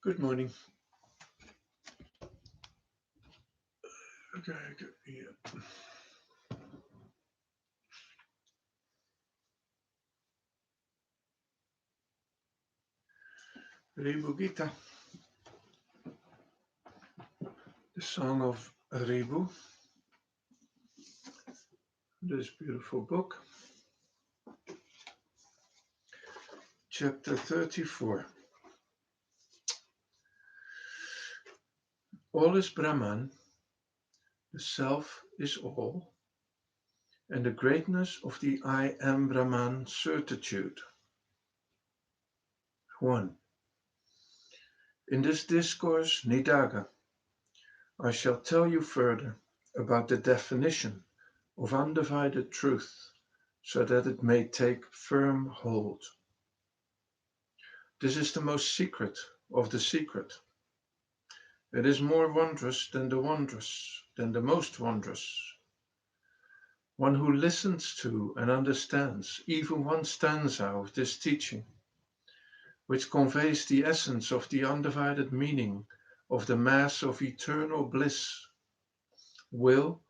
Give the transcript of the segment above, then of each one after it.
Good morning. Okay, good. Yeah. Ribhu Gita, the song of Ribhu, this beautiful book, chapter 34. All is Brahman, the self is all, and the greatness of the I am Brahman certitude. 1. In this discourse, Nidaga, I shall tell you further about the definition of undivided truth, so that it may take firm hold. This is the most secret of the secret. It is more wondrous, than the most wondrous. One who listens to and understands even one stanza of this teaching, which conveys the essence of the undivided meaning of the mass of eternal bliss, will,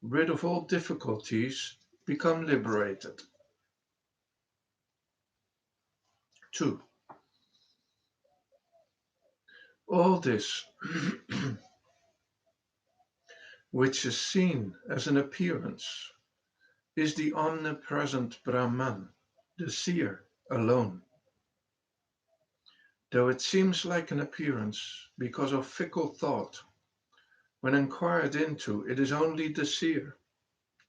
rid of all difficulties, become liberated. 2. All this, which is seen as an appearance, is the omnipresent Brahman, the seer, alone. Though it seems like an appearance because of fickle thought, when inquired into, it is only the seer,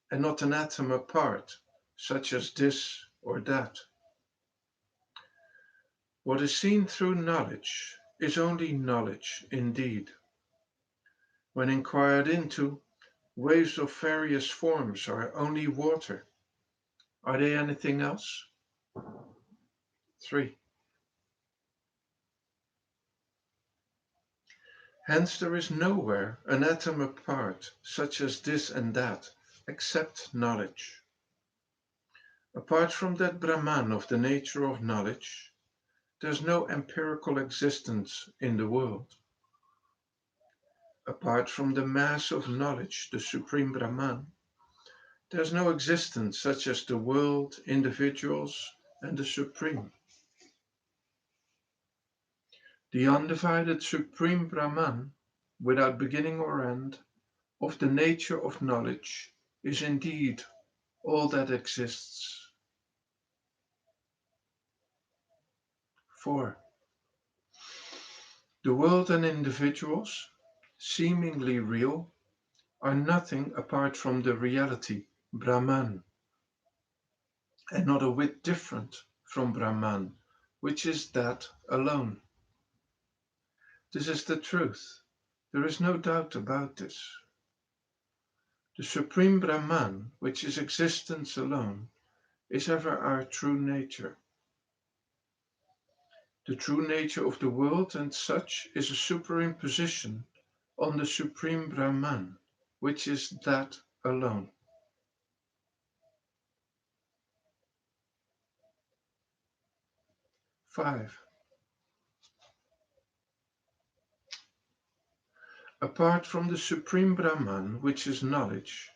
and not an atom apart, such as this or that. What is seen through knowledge is only knowledge indeed. When inquired into, waves of various forms are only water. Are they anything else? 3. Hence there is nowhere an atom apart, such as this and that, except knowledge. Apart from that Brahman of the nature of knowledge, there's no empirical existence in the world. Apart from the mass of knowledge, the Supreme Brahman, there's no existence such as the world, individuals, and the Supreme. The undivided Supreme Brahman, without beginning or end, of the nature of knowledge, is indeed all that exists. 4. The world and individuals, seemingly real, are nothing apart from the reality, Brahman, and not a whit different from Brahman, which is that alone. This is the truth. There is no doubt about this. The Supreme Brahman, which is existence alone, is ever our true nature. The true nature of the world and such is a superimposition on the Supreme Brahman, which is that alone. 5. Apart from the Supreme Brahman, which is knowledge,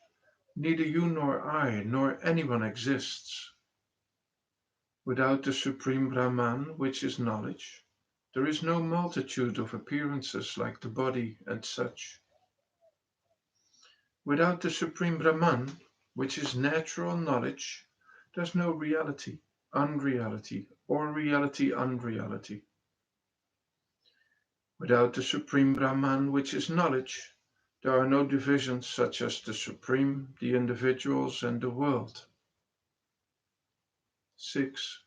neither you nor I nor anyone exists. Without the Supreme Brahman, which is knowledge, there is no multitude of appearances like the body and such. Without the Supreme Brahman, which is natural knowledge, there's no reality, unreality, or reality, unreality. Without the Supreme Brahman, which is knowledge, there are no divisions such as the Supreme, the individuals, and the world. 6.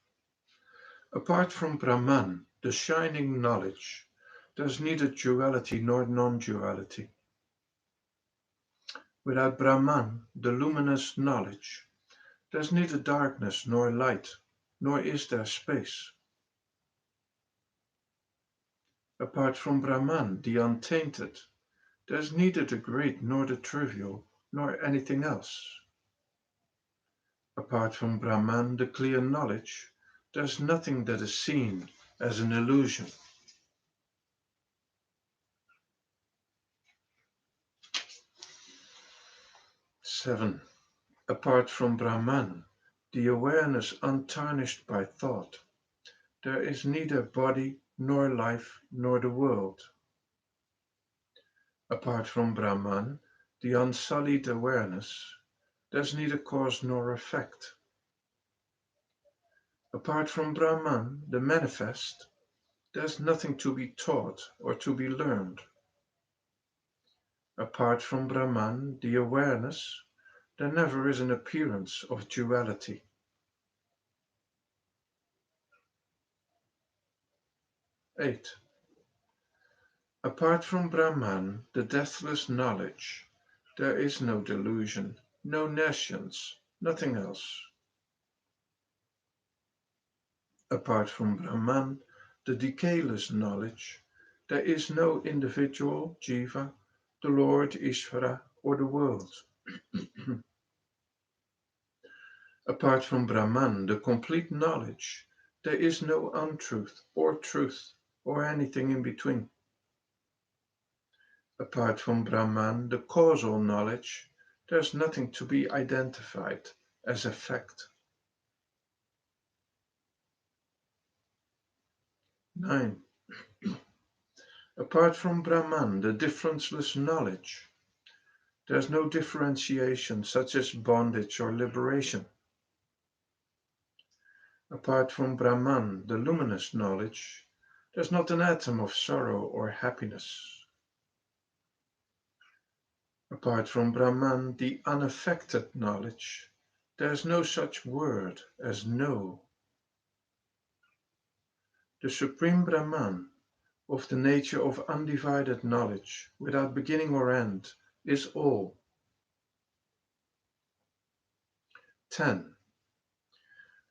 Apart from Brahman, the shining knowledge, there's neither duality nor non-duality. Without Brahman, the luminous knowledge, there's neither darkness nor light, nor is there space. Apart from Brahman, the untainted, there's neither the great nor the trivial, nor anything else. Apart from Brahman, the clear knowledge, there's nothing that is seen as an illusion. 7. Apart from Brahman, the awareness untarnished by thought, there is neither body, nor life, nor the world. Apart from Brahman, the unsullied awareness, there's neither cause nor effect. Apart from Brahman, the manifest, there's nothing to be taught or to be learned. Apart from Brahman, the awareness, there never is an appearance of duality. 8. Apart from Brahman, the deathless knowledge, there is no delusion, no nescience, nothing else. Apart from Brahman, the decayless knowledge, there is no individual, Jiva, the Lord, Ishvara, or the world. Apart from Brahman, the complete knowledge, there is no untruth or truth or anything in between. Apart from Brahman, the causal knowledge, there's nothing to be identified as a fact. 9. Apart from Brahman, the differenceless knowledge, there's no differentiation such as bondage or liberation. Apart from Brahman, the luminous knowledge, there's not an atom of sorrow or happiness. Apart from Brahman, the unaffected knowledge, there's no such word as no. The Supreme Brahman, of the nature of undivided knowledge, without beginning or end, is all. 10.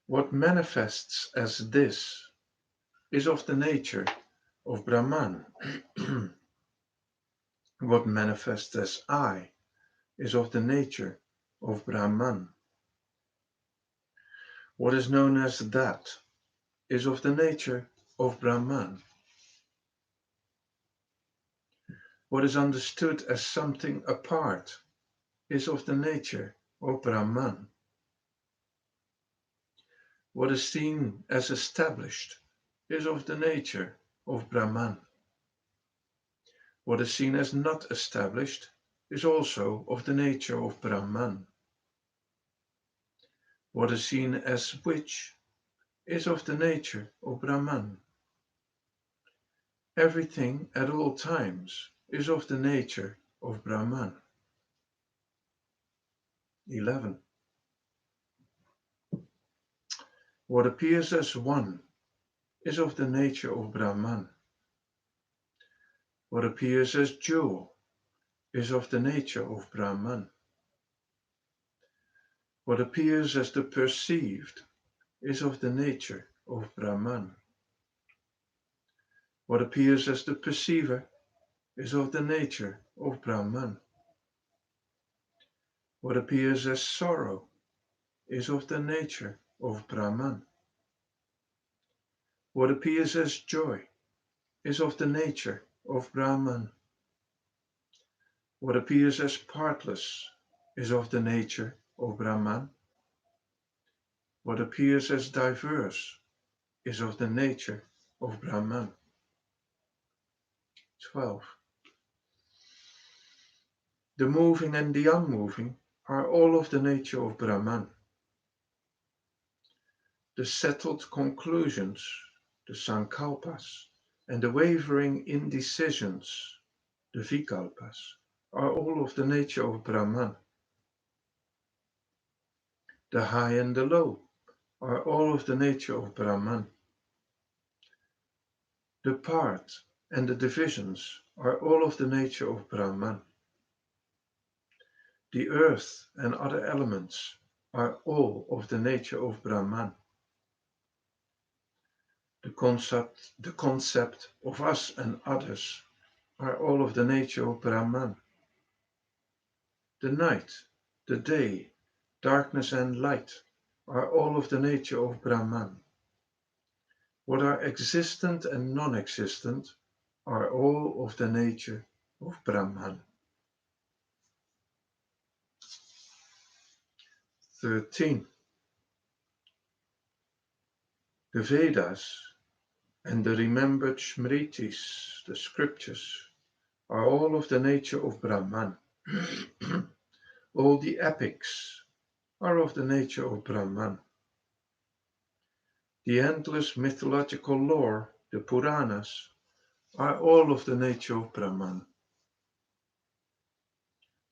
What manifests as this is of the nature of Brahman. What manifests as I is of the nature of Brahman. What is known as that is of the nature of Brahman. What is understood as something apart is of the nature of Brahman. What is seen as established is of the nature of Brahman. What is seen as not established is also of the nature of Brahman. What is seen as which is of the nature of Brahman. Everything at all times is of the nature of Brahman. 11. What appears as one is of the nature of Brahman. What appears as jewel is of the nature of Brahman. What appears as the perceived is of the nature of Brahman. What appears as the perceiver is of the nature of Brahman. What appears as sorrow is of the nature of Brahman. What appears as joy is of the nature of Brahman. What appears as partless is of the nature of Brahman. What appears as diverse is of the nature of Brahman. 12. The moving and the unmoving are all of the nature of Brahman. The settled conclusions, the sankalpas, and the wavering indecisions, the vikalpas, are all of the nature of Brahman. The high and the low are all of the nature of Brahman. The part and the divisions are all of the nature of Brahman. The earth and other elements are all of the nature of Brahman. The concept of us and others are all of the nature of Brahman. The night, the day, darkness and light are all of the nature of Brahman. What are existent and non-existent are all of the nature of Brahman. 13. The Vedas and the remembered Smritis, the scriptures, are all of the nature of Brahman. All the epics are of the nature of Brahman. The endless mythological lore, the Puranas, are all of the nature of Brahman.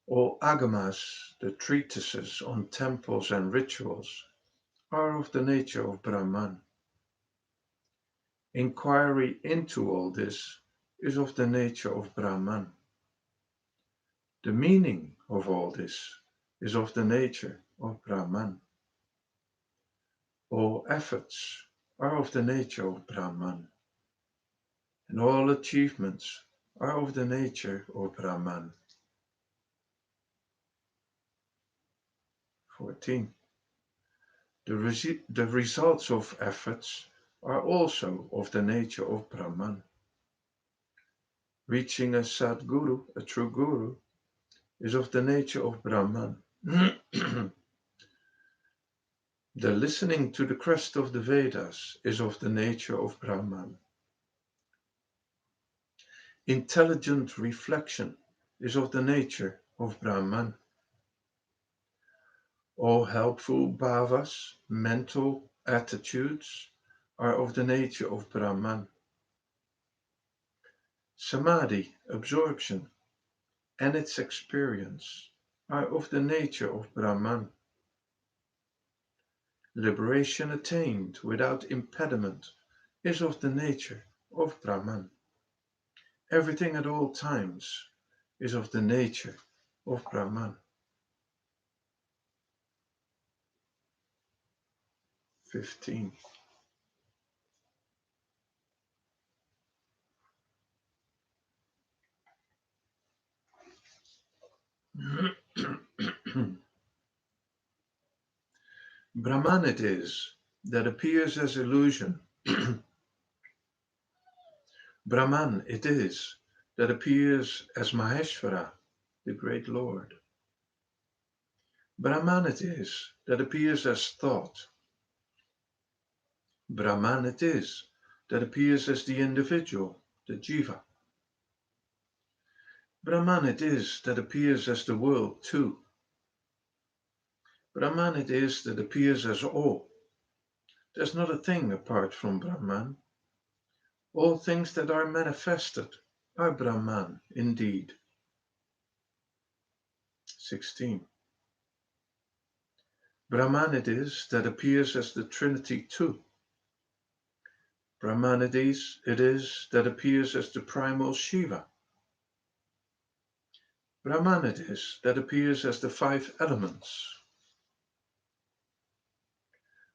All agamas, the treatises on temples and rituals, are of the nature of Brahman. Inquiry into all this is of the nature of Brahman. The meaning of all this is of the nature of Brahman. All efforts are of the nature of Brahman, and all achievements are of the nature of Brahman. 14. The results of efforts are also of the nature of Brahman. Reaching a Sadguru, a true Guru, is of the nature of Brahman. The listening to the crest of the Vedas is of the nature of Brahman. Intelligent reflection is of the nature of Brahman. All helpful bhavas, mental attitudes, are of the nature of Brahman. Samadhi, absorption, and its experience are of the nature of Brahman. Liberation attained without impediment is of the nature of Brahman. Everything at all times is of the nature of Brahman. 15. Brahman it is that appears as illusion. Brahman it is that appears as Maheshvara, the great Lord. Brahman it is that appears as thought. Brahman it is that appears as the individual, the jiva. Brahman it is that appears as the world too. Brahman it is that appears as all. There's not a thing apart from Brahman. All things that are manifested are Brahman indeed. 16. Brahman it is that appears as the Trinity too. Brahman it is that appears as the primal Shiva. Brahman it is that appears as the five elements.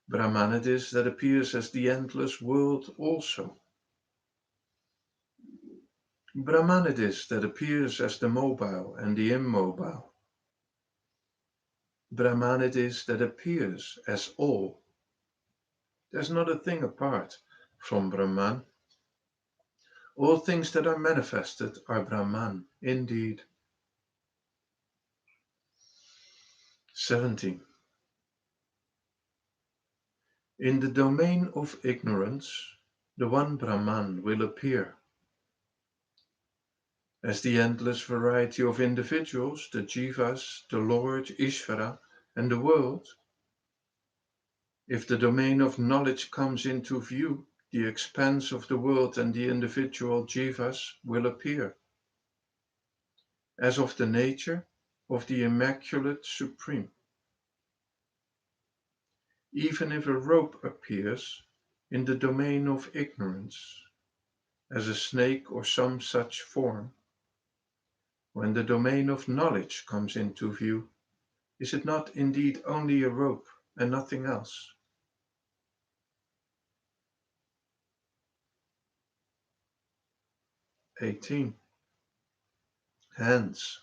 Brahman it is that appears as the endless world also. Brahman it is that appears as the mobile and the immobile. Brahman it is that appears as all. There's not a thing apart from Brahman. All things that are manifested are Brahman indeed. 17. In the domain of ignorance, the one Brahman will appear. As the endless variety of individuals, the jivas, the Lord, Ishvara, and the world, if the domain of knowledge comes into view, the expanse of the world and the individual jivas will appear, as of the nature of the Immaculate Supreme. Even if a rope appears in the domain of ignorance, as a snake or some such form, when the domain of knowledge comes into view, is it not indeed only a rope and nothing else? 18. Hence,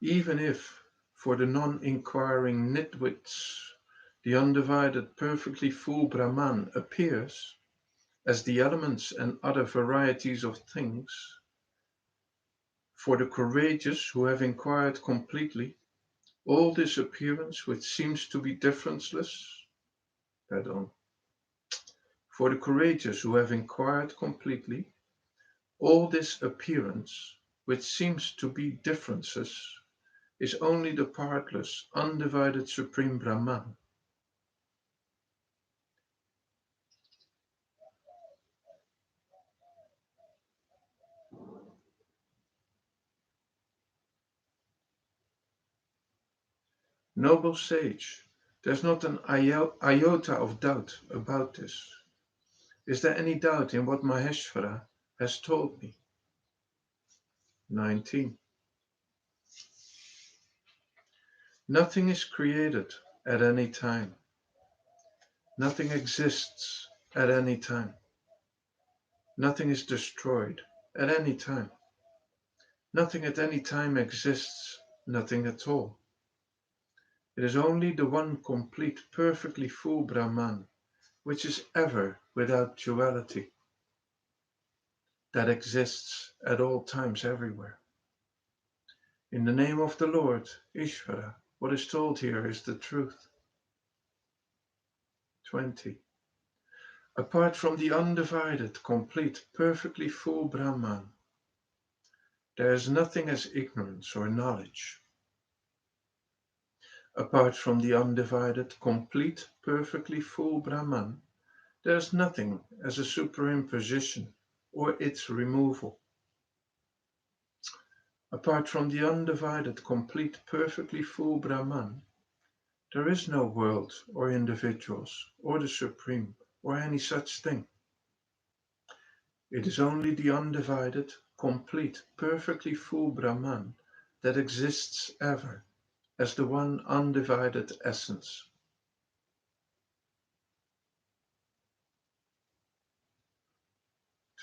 even if for the non-inquiring nitwits the undivided, perfectly full Brahman appears as the elements and other varieties of things, for the courageous who have inquired completely, All this appearance which seems to be differenceless, pardon, for the courageous who have inquired completely, all this appearance which seems to be differences is only the partless, undivided Supreme Brahman. Noble sage, there's not an iota of doubt about this. Is there any doubt in what Maheshvara has told me? 19. Nothing is created at any time. Nothing exists at any time. Nothing is destroyed at any time. Nothing at any time exists, nothing at all. It is only the one complete, perfectly full Brahman, which is ever without duality, that exists at all times everywhere. In the name of the Lord, Ishvara, what is told here is the truth. 20. Apart from the undivided, complete, perfectly full Brahman, there is nothing as ignorance or knowledge. Apart from the undivided, complete, perfectly full Brahman, there is nothing as a superimposition or its removal. Apart from the undivided, complete, perfectly full Brahman, there is no world or individuals or the Supreme or any such thing. It is only the undivided, complete, perfectly full Brahman that exists ever as the one undivided essence.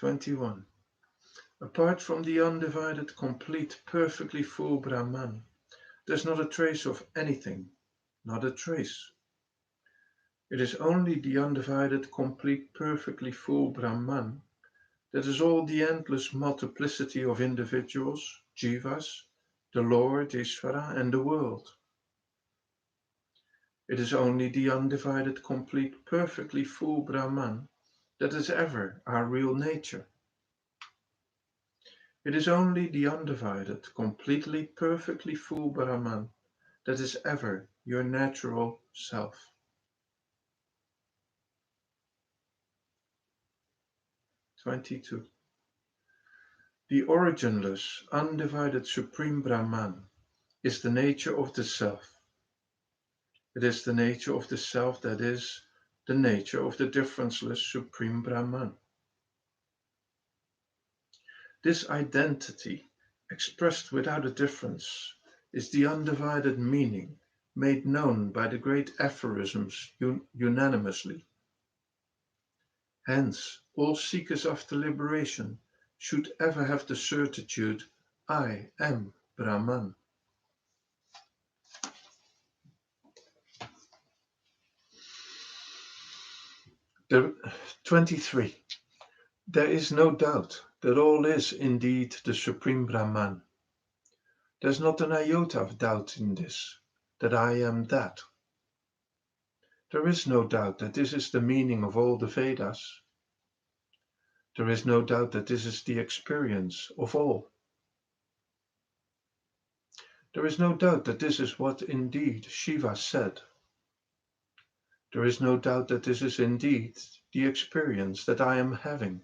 21. Apart from the undivided, complete, perfectly full Brahman, there's not a trace of anything, not a trace. It is only the undivided, complete, perfectly full Brahman that is all the endless multiplicity of individuals, jivas, the Lord, Ishvara, and the world. It is only the undivided, complete, perfectly full Brahman that is ever our real nature. It is only the undivided, completely, perfectly full Brahman that is ever your natural self. 22. The originless, undivided Supreme Brahman is the nature of the self. It is the nature of the self that is the nature of the differenceless Supreme Brahman. This identity, expressed without a difference, is the undivided meaning made known by the great aphorisms unanimously. Hence, all seekers after liberation should ever have the certitude, I am Brahman. 23. There is no doubt that all is indeed the Supreme Brahman. There's not an iota of doubt in this, that I am that. There is no doubt that this is the meaning of all the Vedas. There is no doubt that this is the experience of all. There is no doubt that this is what indeed Shiva said. There is no doubt that this is indeed the experience that I am having.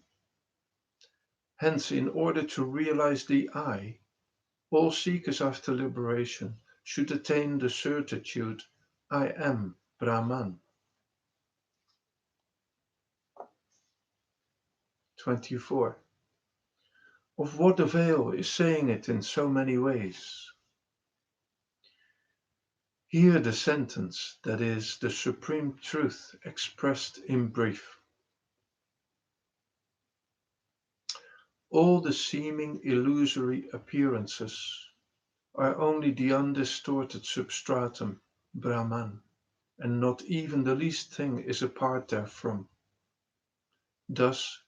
Hence, in order to realize the I, all seekers after liberation should attain the certitude, I am Brahman. 24. Of what avail is saying it in so many ways? Hear the sentence that is the supreme truth expressed in brief. All the seeming illusory appearances are only the undistorted substratum, Brahman, and not even the least thing is apart therefrom. Thus,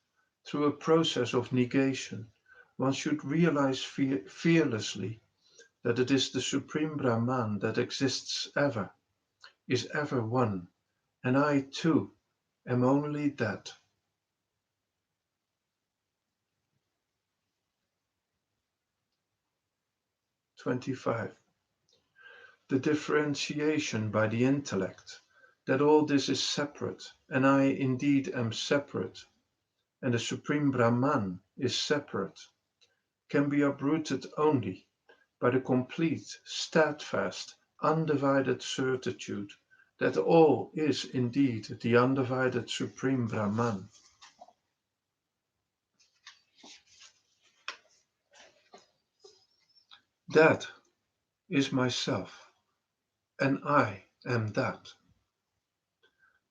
through a process of negation, one should realize fearlessly that it is the Supreme Brahman that exists ever, is ever one, and I too am only that. 25. The differentiation by the intellect, that all this is separate, and I indeed am separate, and the Supreme Brahman is separate, can be uprooted only by the complete, steadfast, undivided certitude that all is indeed the undivided Supreme Brahman. That is myself, and I am that.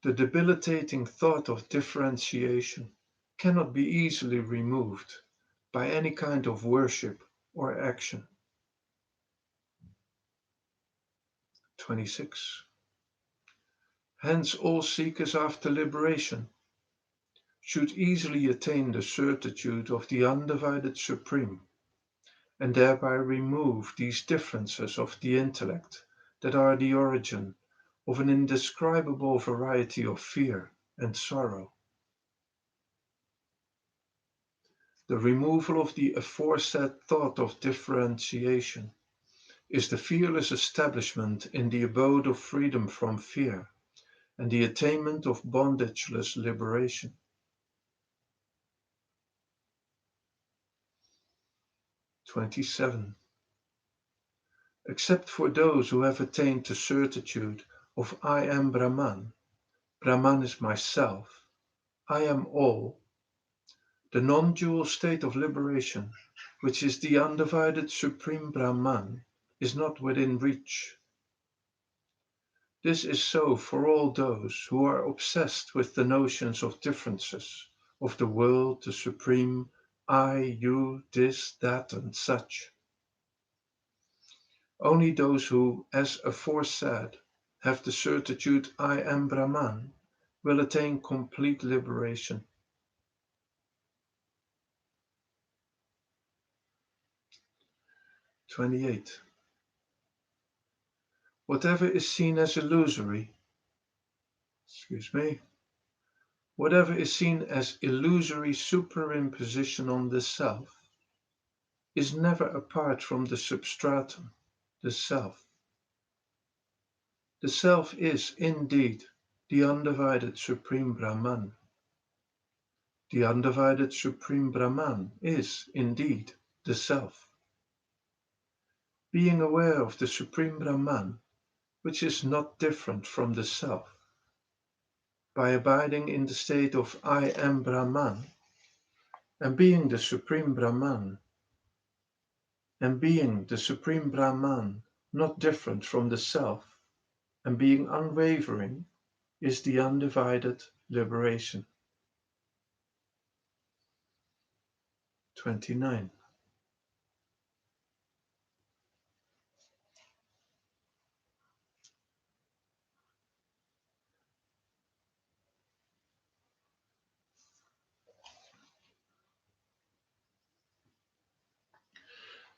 The debilitating thought of differentiation cannot be easily removed by any kind of worship or action. 26. Hence all seekers after liberation should easily attain the certitude of the undivided Supreme, and thereby remove these differences of the intellect that are the origin of an indescribable variety of fear and sorrow. The removal of the aforesaid thought of differentiation is the fearless establishment in the abode of freedom from fear and the attainment of bondageless liberation. 27. Except for those who have attained the certitude of I am Brahman, Brahman is myself, I am all, the non-dual state of liberation, which is the undivided Supreme Brahman, is not within reach. This is so for all those who are obsessed with the notions of differences, of the world, the Supreme, I, you, this, that, and such. Only those who, as aforesaid, have the certitude I am Brahman will attain complete liberation. 28. Whatever is seen as illusory, whatever is seen as illusory superimposition on the self, is never apart from the substratum, the self. The self is, indeed, the undivided Supreme Brahman. The undivided Supreme Brahman is, indeed, the self. Being aware of the Supreme Brahman, which is not different from the self, by abiding in the state of I am Brahman, and being the Supreme Brahman, not different from the self, and being unwavering, is the undivided liberation. 29.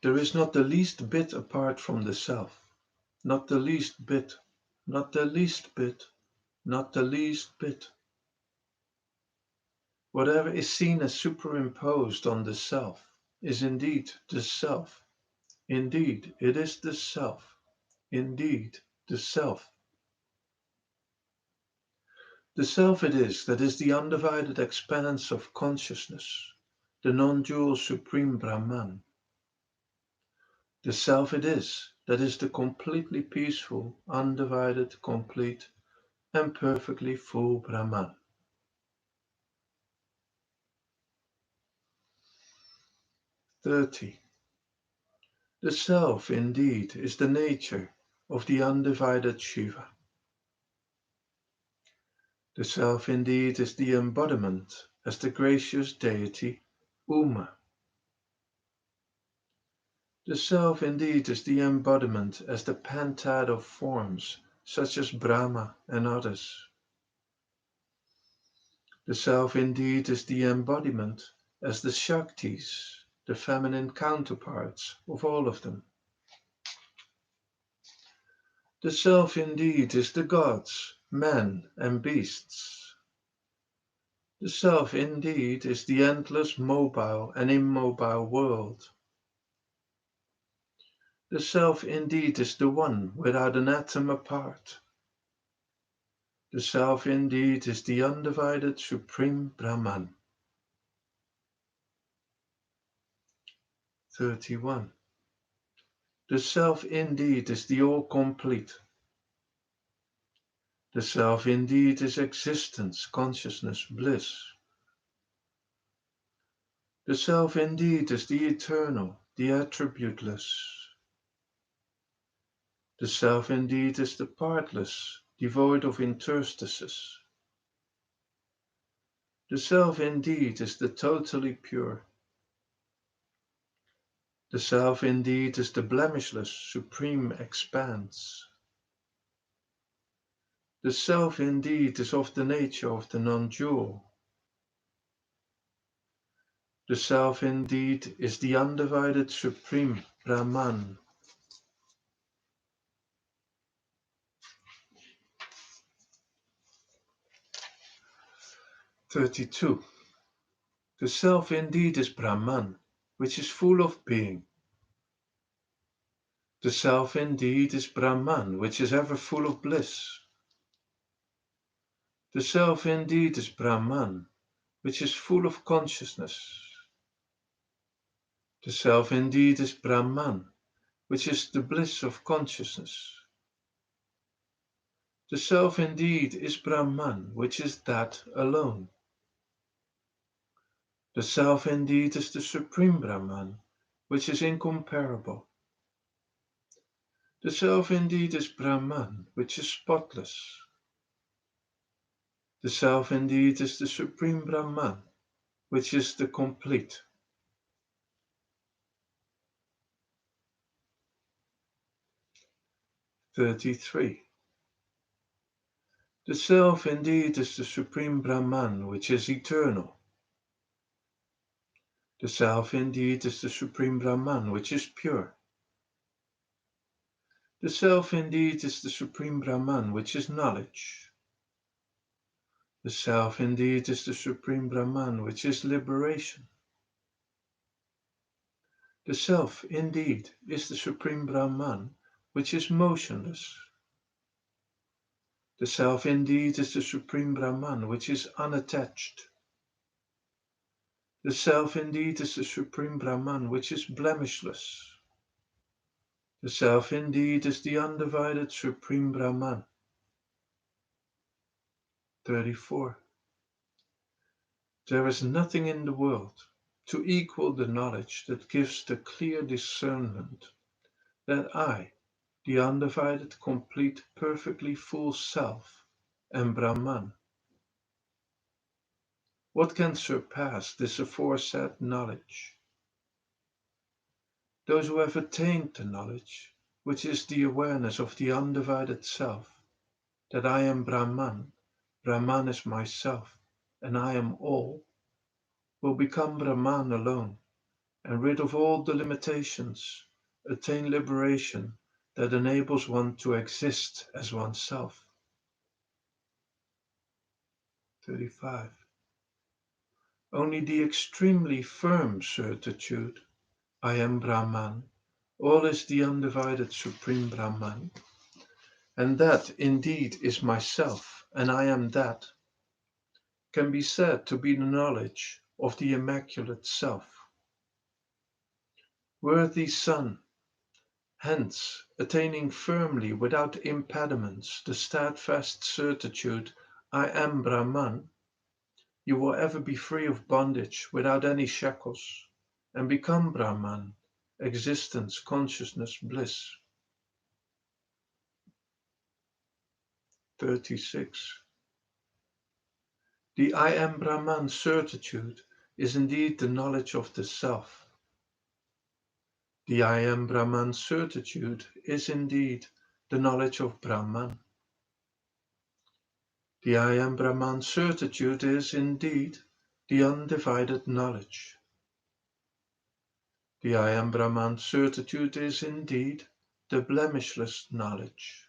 There is not the least bit apart from the self, not the least bit, not the least bit, not the least bit. Whatever is seen as superimposed on the self is indeed the self. Indeed, it is the self. Indeed, the self. The self it is that is the undivided expanse of consciousness, the non-dual Supreme Brahman. The self it is that is the completely peaceful, undivided, complete, and perfectly full Brahman. 30. The self indeed is the nature of the undivided Shiva. The self indeed is the embodiment as the gracious deity Uma. The self indeed is the embodiment as the pentad of forms such as Brahma and others. The self indeed is the embodiment as the Shaktis, the feminine counterparts of all of them. The self indeed is the gods, men and beasts. The self indeed is the endless mobile and immobile world. The self indeed is the one without an atom apart. The self indeed is the undivided supreme Brahman. 31. The self indeed is the all complete. The self indeed is existence, consciousness, bliss. The self indeed is the eternal, the attributeless. The self indeed is the partless, devoid of interstices. The self indeed is the totally pure. The self indeed is the blemishless, supreme expanse. The self indeed is of the nature of the non-dual. The self indeed is the undivided supreme Brahman. 32. The self indeed is Brahman, which is full of being. The self indeed is Brahman, which is ever full of bliss. The self indeed is Brahman, which is full of consciousness. The self indeed is Brahman, which is the bliss of consciousness. The self indeed is Brahman, which is that alone. The self indeed is the supreme Brahman, which is incomparable. The self indeed is Brahman, which is spotless. The self indeed is the supreme Brahman, which is the complete. 33. The self indeed is the supreme Brahman, which is eternal. The self indeed is the supreme Brahman, which is pure. The self indeed is the supreme Brahman, which is knowledge. The self indeed is the supreme Brahman, which is liberation. The self indeed is the supreme Brahman, which is motionless. The self indeed is the supreme Brahman, which is unattached. The self indeed is the supreme Brahman, which is blemishless. The self indeed is the undivided supreme Brahman. 34. There is nothing in the world to equal the knowledge that gives the clear discernment that I, the undivided, complete, perfectly full self, am Brahman. What can surpass this aforesaid knowledge? Those who have attained the knowledge, which is the awareness of the undivided self, that I am Brahman, Brahman is myself, and I am all, will become Brahman alone, and rid of all the limitations, attain liberation that enables one to exist as oneself. 35. Only the extremely firm certitude, I am Brahman, all is the undivided supreme Brahman, and that indeed is myself, and I am that, can be said to be the knowledge of the immaculate self. Worthy son, hence, attaining firmly without impediments the steadfast certitude, I am Brahman, you will ever be free of bondage without any shackles, and become Brahman, existence, consciousness, bliss. 36. The I am Brahman certitude is indeed the knowledge of the self. The I am Brahman certitude is indeed the knowledge of Brahman. The I am Brahman certitude is indeed the undivided knowledge. The I am Brahman certitude is indeed the blemishless knowledge.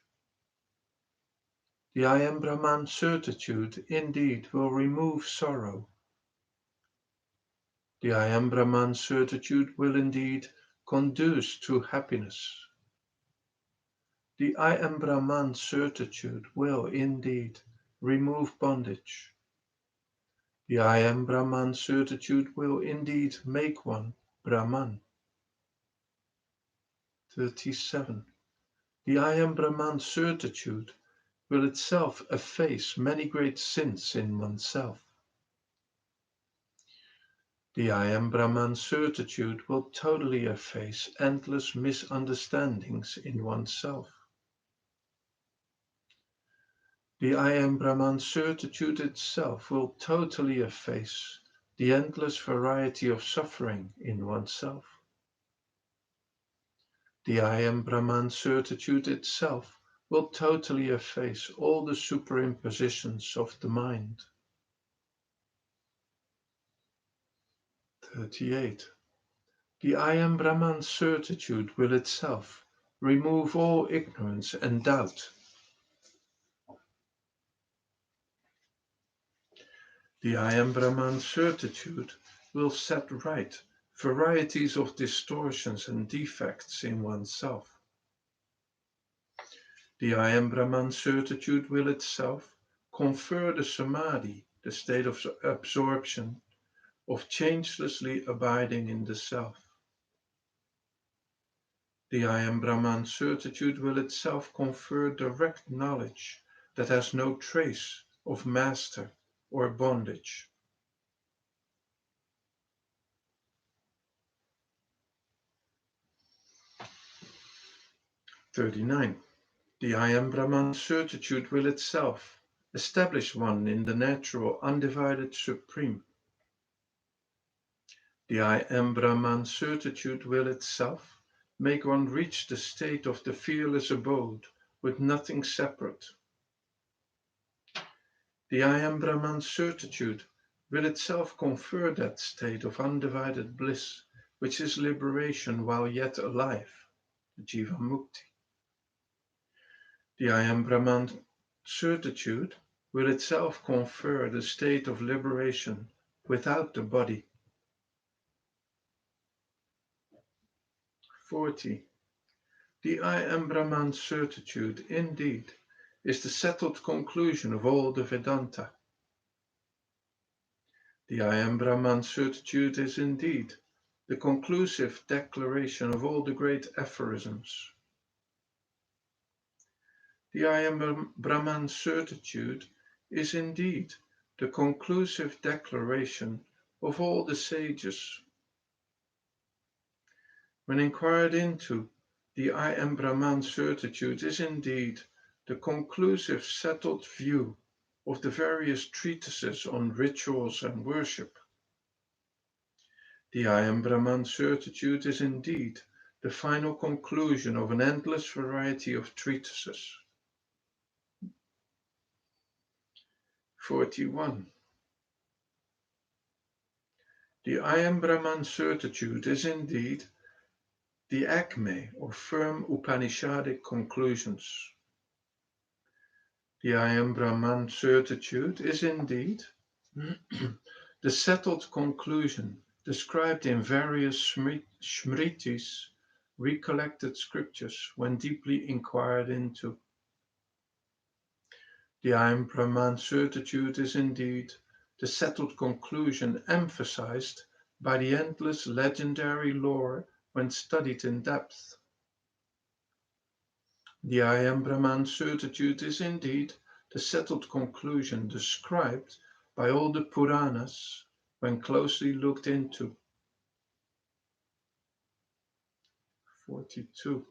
The I am Brahman certitude indeed will remove sorrow. The I am Brahman certitude will indeed conduce to happiness. The I am Brahman certitude will indeed remove bondage. The I am Brahman certitude will indeed make one Brahman. 37. The I am Brahman certitude will itself efface many great sins in oneself. The I am Brahman certitude will totally efface endless misunderstandings in oneself. The I am Brahman certitude itself will totally efface the endless variety of suffering in oneself. The I am Brahman certitude itself will totally efface all the superimpositions of the mind. 38. The I am Brahman certitude will itself remove all ignorance and doubt. The I am Brahman certitude will set right varieties of distortions and defects in oneself. The I am Brahman certitude will itself confer the samadhi, the state of absorption, of changelessly abiding in the self. The I am Brahman certitude will itself confer direct knowledge that has no trace of master or bondage. 39. The I am Brahman certitude will itself establish one in the natural undivided supreme. The I am Brahman certitude will itself make one reach the state of the fearless abode with nothing separate. The I am Brahman certitude will itself confer that state of undivided bliss, which is liberation while yet alive, the Jiva Mukti. The I am Brahman certitude will itself confer the state of liberation without the body. 40. The I am Brahman certitude indeed is the settled conclusion of all the Vedanta. The I am Brahman certitude is indeed the conclusive declaration of all the great aphorisms. The I am Brahman certitude is indeed the conclusive declaration of all the sages. When inquired into, the I am Brahman certitude is indeed the conclusive settled view of the various treatises on rituals and worship. The I am Brahman certitude is indeed the final conclusion of an endless variety of treatises. 41. The I am Brahman certitude is indeed the acme or firm Upanishadic conclusions. The I am Brahman certitude is indeed the settled conclusion described in various smritis, recollected scriptures, when deeply inquired into. The I am Brahman certitude is indeed the settled conclusion emphasized by the endless legendary lore when studied in depth. The I am Brahman certitude is indeed the settled conclusion described by all the Puranas when closely looked into. 42.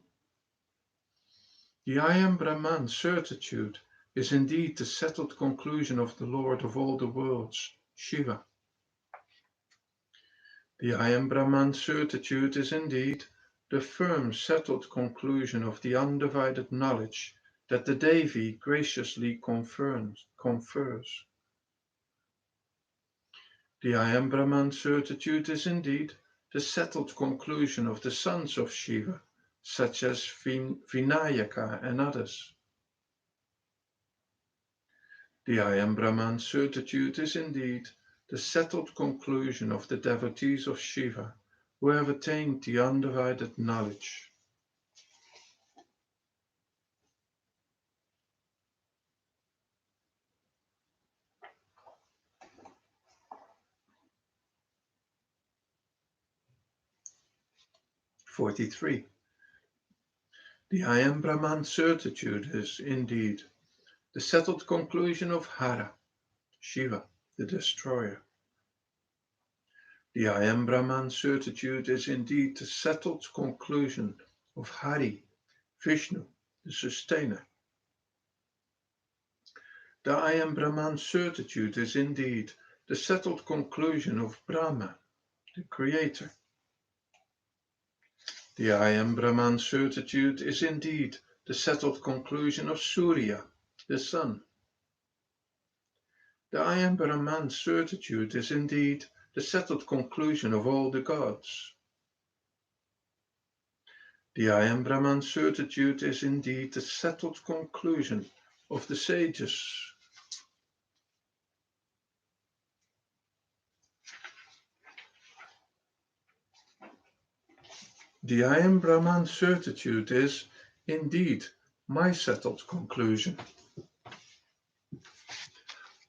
The I am Brahman certitude is indeed the settled conclusion of the Lord of all the worlds, Shiva. The I am Brahman certitude is indeed the firm settled conclusion of the undivided knowledge that the Devi graciously confers. The I am Brahman certitude is indeed the settled conclusion of the sons of Shiva, such as Vinayaka and others. The I am Brahman certitude is indeed the settled conclusion of the devotees of Shiva who have attained the undivided knowledge. '43. The I am Brahman certitude is indeed the settled conclusion of Hara, Shiva, the destroyer. The I am Brahman certitude is indeed the settled conclusion of Hari, Vishnu, the sustainer. The I am Brahman certitude is indeed the settled conclusion of Brahma, the creator. The I am Brahman certitude is indeed the settled conclusion of Surya, the sun. The I am Brahman certitude is indeed the settled conclusion of all the gods. The I am Brahman certitude is indeed the settled conclusion of the sages. The I am Brahman certitude is indeed my settled conclusion.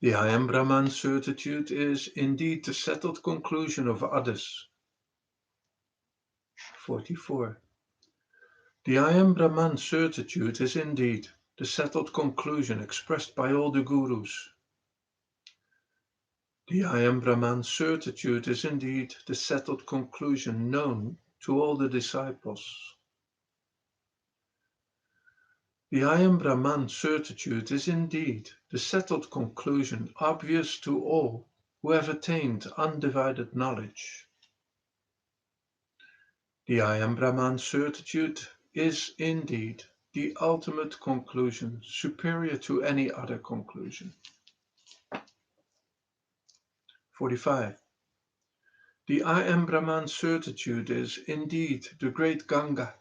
The I am Brahman certitude is indeed the settled conclusion of others. 44. The I am Brahman certitude is indeed the settled conclusion expressed by all the gurus. The I am Brahman certitude is indeed the settled conclusion known to all the disciples. The I am Brahman certitude is indeed the settled conclusion obvious to all who have attained undivided knowledge. The I am Brahman certitude is indeed the ultimate conclusion superior to any other conclusion. 45. The I am Brahman certitude is indeed the great Ganga.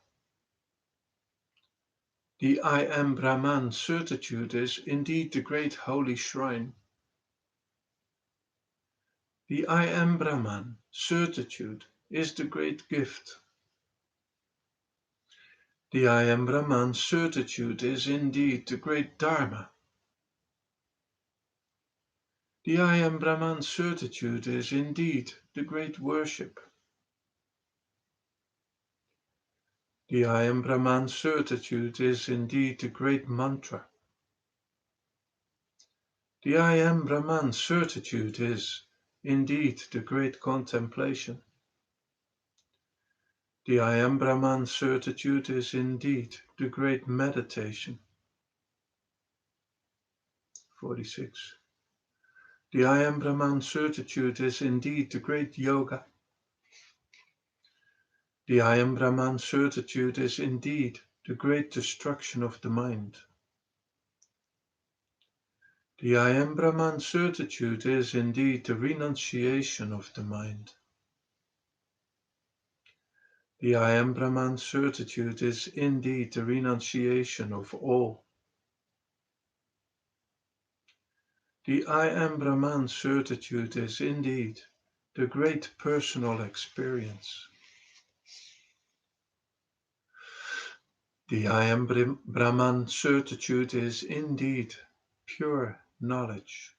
The I am Brahman certitude is indeed the great holy shrine. The I am Brahman certitude is the great gift. The I am Brahman certitude is indeed the great Dharma. The I am Brahman certitude is indeed the great worship. The I am Brahman certitude is indeed the great mantra. The I am Brahman certitude is indeed the great contemplation. The I am Brahman certitude is indeed the great meditation. 46. The I am Brahman certitude is indeed the great yoga. The I am Brahman certitude is indeed the great destruction of the mind. The I am Brahman certitude is indeed the renunciation of the mind. The I am Brahman certitude is indeed the renunciation of all. The I am Brahman certitude is indeed the great personal experience. The I am Brahman certitude is indeed pure knowledge.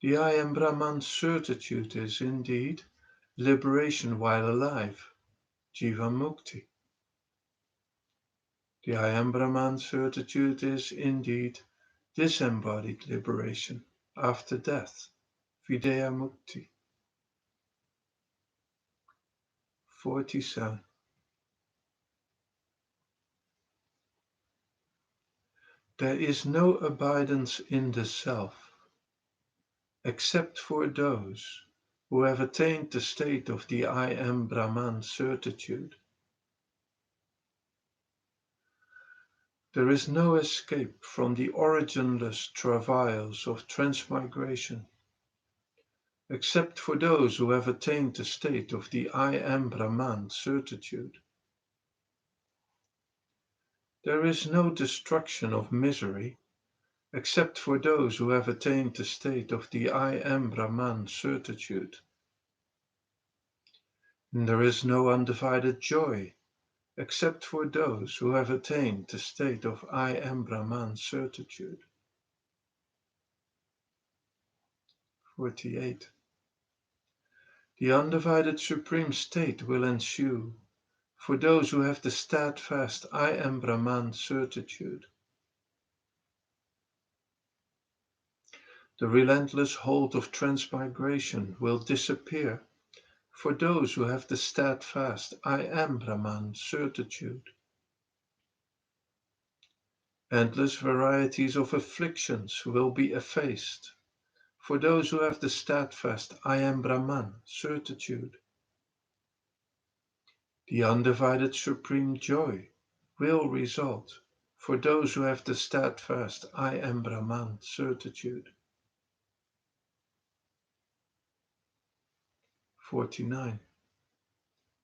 The I am Brahman certitude is indeed liberation while alive, Jiva Mukti. The I am Brahman certitude is indeed disembodied liberation after death, Videha Mukti. 47. There is no abidance in the self, except for those who have attained the state of the I am Brahman certitude. There is no escape from the originless travails of transmigration, except for those who have attained the state of the I am Brahman certitude. There is no destruction of misery, except for those who have attained the state of the I am Brahman certitude. And there is no undivided joy, except for those who have attained the state of I am Brahman certitude. 48. The undivided supreme state will ensue for those who have the steadfast I am Brahman certitude. The relentless hold of transmigration will disappear for those who have the steadfast I am Brahman certitude. Endless varieties of afflictions will be effaced for those who have the steadfast I am Brahman certitude. The undivided supreme joy will result for those who have the steadfast I am Brahman certitude. 49.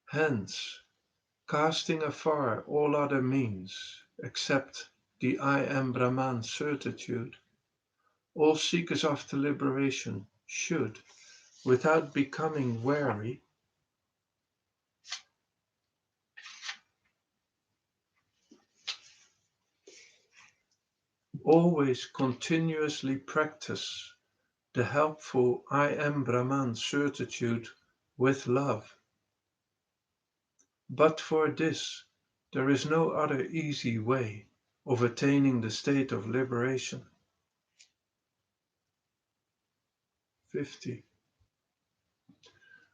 Hence, casting afar all other means except the I am Brahman certitude, all seekers after liberation should, without becoming weary, always continuously practice the helpful I am Brahman certitude with love. But for this, there is no other easy way of attaining the state of liberation. 50.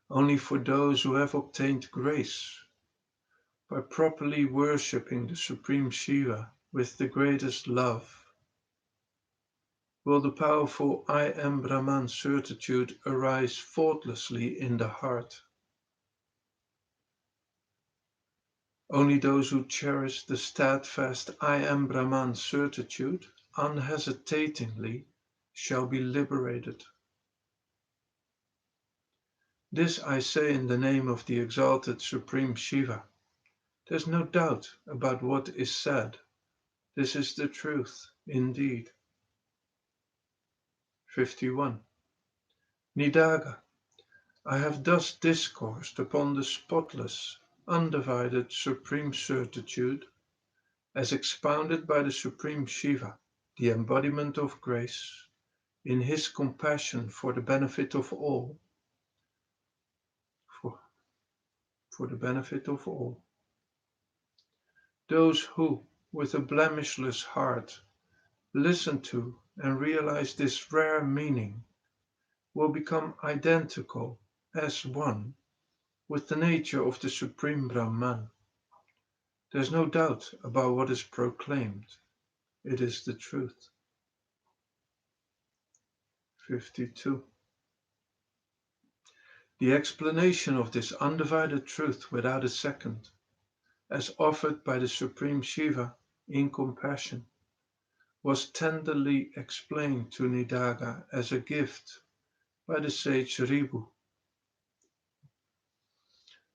Only for those who have obtained grace by properly worshipping the Supreme Shiva with the greatest love will the powerful I am Brahman certitude arise faultlessly in the heart. Only those who cherish the steadfast I am Brahman certitude unhesitatingly shall be liberated. This I say in the name of the exalted Supreme Shiva. There's no doubt about what is said. This is the truth, indeed. 51. Nidaga, I have thus discoursed upon the spotless, undivided Supreme Certitude, as expounded by the Supreme Shiva, the embodiment of grace, in his compassion for the benefit of all, for the benefit of all. Those who, with a blemishless heart, listen to and realize this rare meaning will become identical as one with the nature of the Supreme Brahman. There's no doubt about what is proclaimed. It is the truth. 52. The explanation of this undivided truth without a second, as offered by the Supreme Shiva in compassion, was tenderly explained to Nidaga as a gift by the sage Ribhu.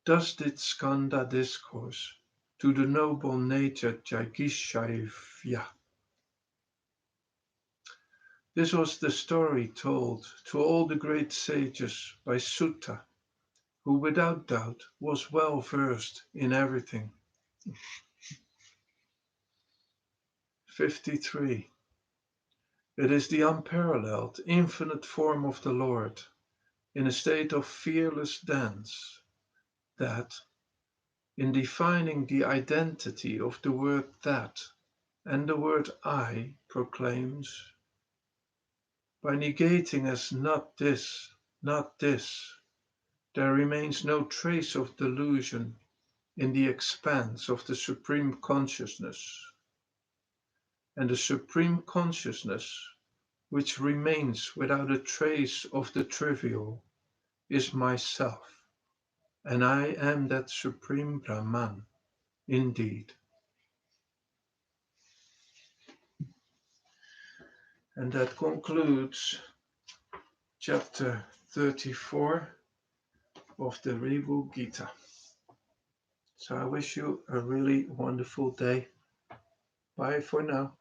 Thus did Skanda discourse to the noble natured Jagishaivya. This was the story told to all the great sages by Sutta, who without doubt was well versed in everything. 53. It is the unparalleled, infinite form of the Lord, in a state of fearless dance, that, in defining the identity of the word that and the word I, proclaims, by negating as not this, there remains no trace of delusion in the expanse of the Supreme Consciousness. And the Supreme Consciousness, which remains without a trace of the trivial, is myself, and I am that Supreme Brahman, indeed. And that concludes chapter 34 of the Ribhu Gita. So I wish you a really wonderful day. Bye for now.